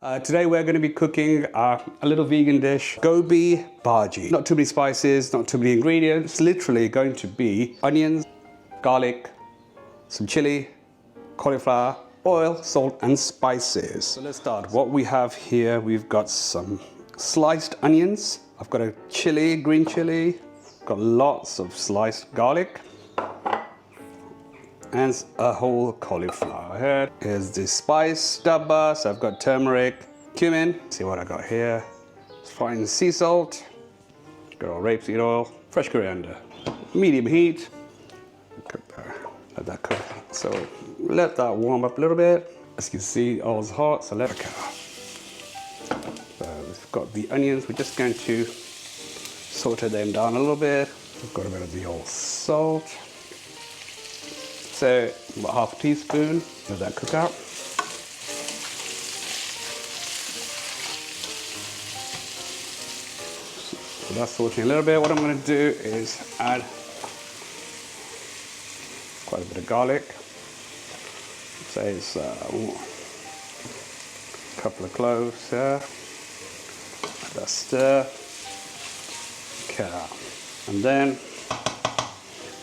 Today we're going to be cooking a little vegan dish, gobi bhaji. Not too many spices, not too many ingredients. Literally going to be onions, garlic, some chili, cauliflower, oil, salt and spices. So let's start. What we have here, we've got some sliced onions. I've got a chili, green chili. Got lots of sliced garlic. And a whole cauliflower head. Here's the spice dabba. So I've got turmeric, cumin. See what I got here. Fine sea salt. Got all rapeseed oil, fresh coriander. Medium heat. Let that cook. So let that warm up a little bit. As you can see, oil's hot, so let it cook. So we've got the onions. We're just going to saute them down a little bit. We've got a bit of the old salt. So about half a teaspoon, let that cook out. So that's sauteing a little bit. What I'm going to do is add quite a bit of garlic. Say it's a couple of cloves here. Let that stir. Okay. And then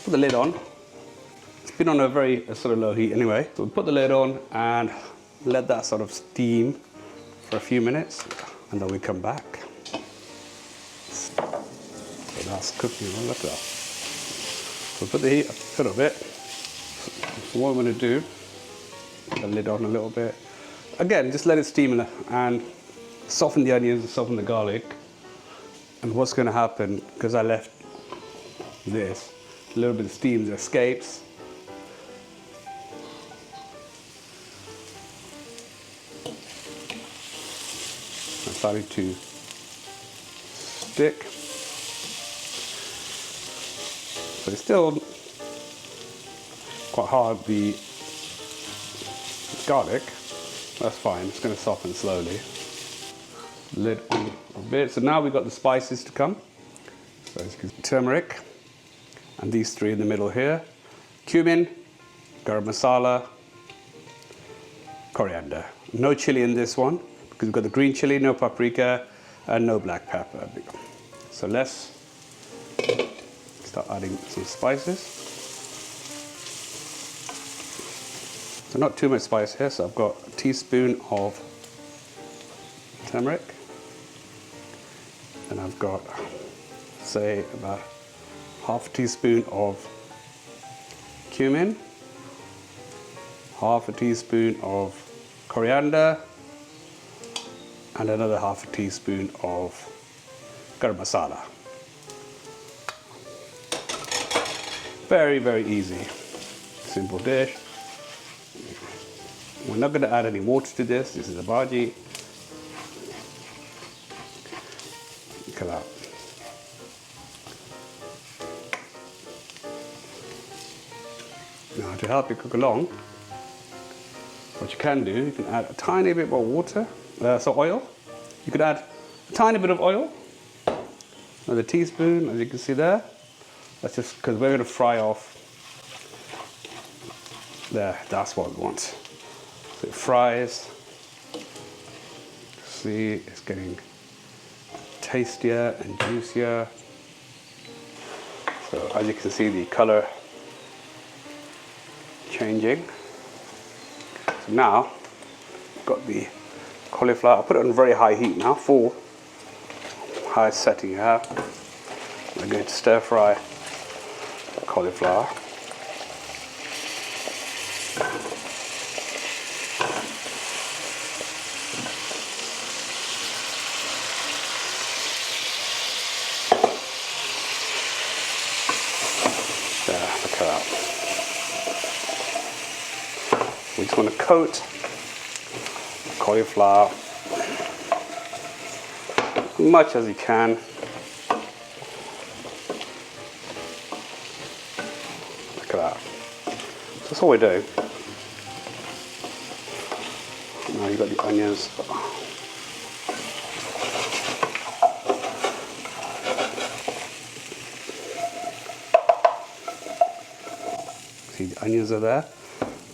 put the lid on. It's been on a very sort of low heat anyway. So we'll put the lid on and let that sort of steam for a few minutes, and then we come back. So that's cooking. Look at that. So put the heat up a little bit. So what I'm going to do, put the lid on a little bit. Again, just let it steam and soften the onions and soften the garlic. And what's going to happen, because I left this, a little bit of steam escapes. I'm starting to stick. So it's still quite hard, the garlic. That's fine, it's going to soften slowly. Lid on a bit. So now we've got the spices to come. So it's turmeric, and these three in the middle here. Cumin, Garam Masala, Coriander. No chili in this one, because we've got the green chili, no paprika, and no black pepper. So let's start adding some spices. So not too much spice here, so I've got a teaspoon of turmeric, and I've got, say, about half a teaspoon of cumin, half a teaspoon of coriander, and another half a teaspoon of garam masala. Very, very easy, simple dish. We're not going to add any water to this. This is a bhaji. Look at that. Now, to help you cook along, what you can do, you can add a tiny bit more water, oil. You could add a tiny bit of oil, another teaspoon, as you can see there. That's just because we're going to fry off. There, that's what we want. So it fries. See, it's getting tastier and juicier. So as you can see, the color changing. So now, I've got the cauliflower. I'll put it on very high heat now, full high setting here. I'm going to stir fry the cauliflower. There, look at that. We just want to coat the cauliflower as much as you can. Look at that. So that's all we're doing. Now you've got the onions. See, the onions are there.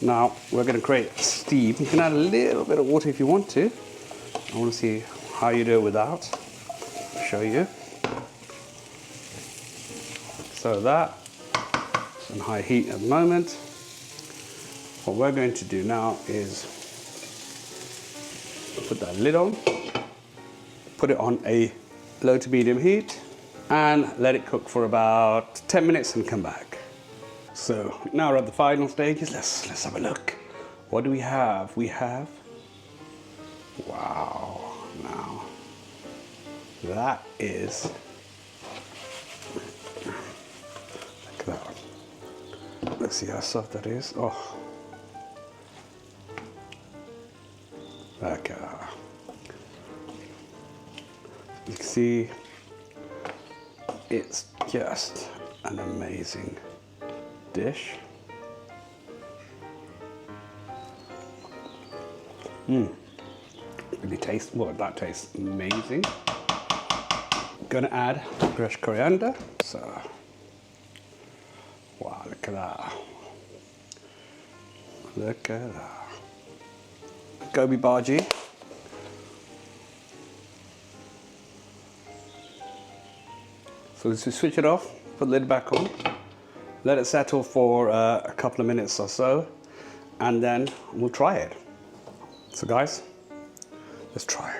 Now we're going to create steam. You can add a little bit of water if you want to. I want to see how you do it without. I'll show you. So that's on high heat at the moment. What we're going to do now is put that lid on, put it on a low to medium heat, and let it cook for about 10 minutes and come back. So now we're at the final stages. Let's have a look. What do we have? We have, wow, now that is, look at that. Let's see how soft that is. Oh, look at that. You can see it's just an amazing dish. Really tastes, well, that tastes amazing. Gonna add crushed coriander. So, wow, look at that. Look at that. Gobi Bhaji. So let's switch it off, put the lid back on, let it settle for a couple of minutes or so, and then we'll try it. So guys, let's try.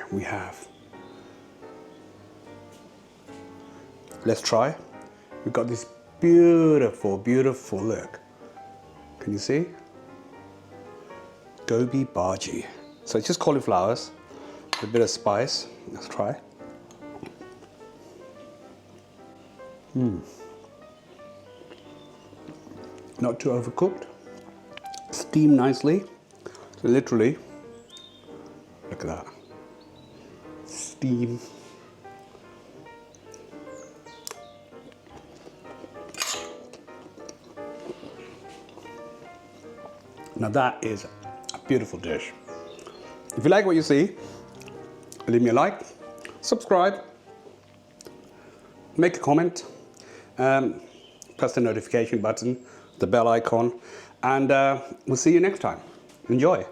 Let's try. We've got this beautiful, beautiful look. Can you see? Gobi Bhaji. So it's just cauliflowers with a bit of spice. Let's try. Not too overcooked. Steamed nicely. So literally, look at that. Steam. Now that is a beautiful dish. If you like what you see, leave me a like, subscribe, make a comment, press the notification button, the bell icon, and we'll see you next time. Enjoy.